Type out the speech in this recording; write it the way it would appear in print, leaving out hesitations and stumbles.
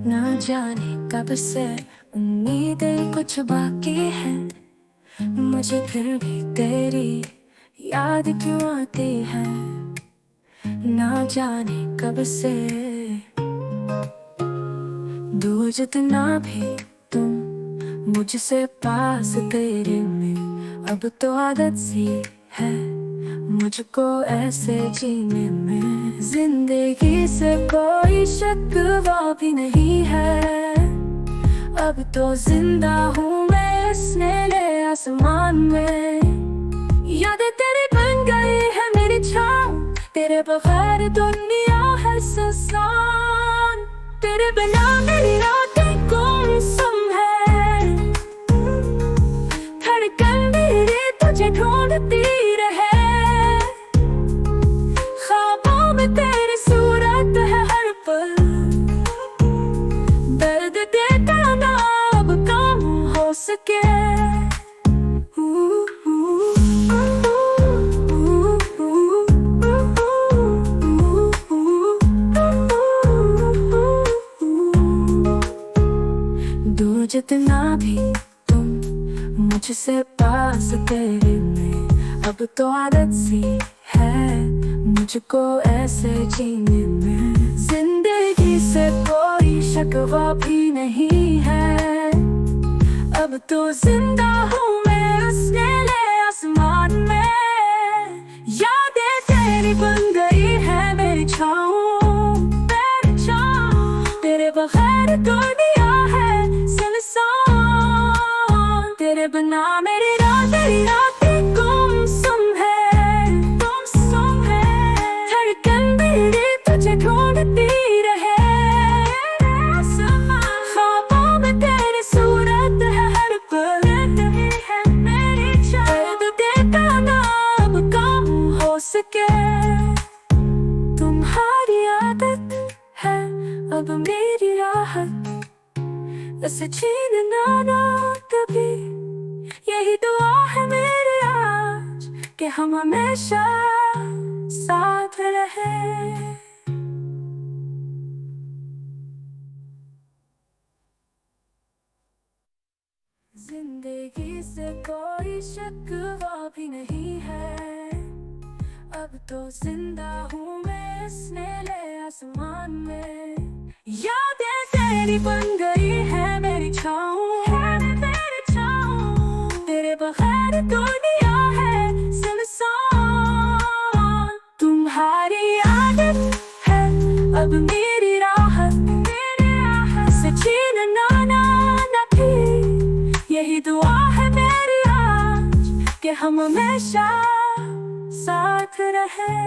ना जाने कब से उम्मीदें कुछ बाकी है, मुझे फिर भी तेरी याद क्यों आती है। ना जाने कब से दूर जितना भी तुम मुझसे पास तेरे में, अब तो आदत सी है मुझको ऐसे जीने में। जिंदगी से कोई शिकवा भी नहीं है, अब तो जिंदा हूँ मैं इस नीले आसमान में। यादें तेरी बन गई है मेरी छाँव, तेरे बगैर दुनिया है सुनसान। तेरे बिना मेरी रातें गुमसुम है, धड़कन मेरी तुझे ढूंढती रहे। ख्वाबों में तेरी सूरत है हर पल, दर्द देता ना अब कम हो सके। दूर जितना भी तुम मुझसे पास तेरे में, अब तो आदत सी है मुझको ऐसे जीने में। जिंदगी से कोई शिकवा भी नहीं है, अब तो जिंदा हूँ मैं उस नीले आसमान में। यादें तेरी बन गई है मेरी छाँव, मेरी छाँव। तेरे बगैर दुनिया है सुनसान। तेरे बिना मेरी रातें गुमसुम है, गुमसुम है। धड़कन मेरी तुझे ढूंढती रहे। ख्वाबों में तेरी सूरत है हर पल, है मेरी चाह। दर्द देता ना अब कम हो सके। तुम्हारी आदत है अब मेरी राहत, इसे छीनना ना कभी। यही दुआ है मेरी आज कि हम हमेशा साथ रहे। जिंदगी से कोई शिकवा भी नहीं है, अब तो जिंदा हूँ मैं इस नीले आसमान में। यादें तेरी बन गई है मेरी छाँव, मेरी छाँव। तेरे बगैर दुनिया है सुनसान। तुम्हारी आदत है अब मेरी राहत, से छीनना ना भी। यही दुआ है मेरी आज कि हम हमेशा साथ रहे।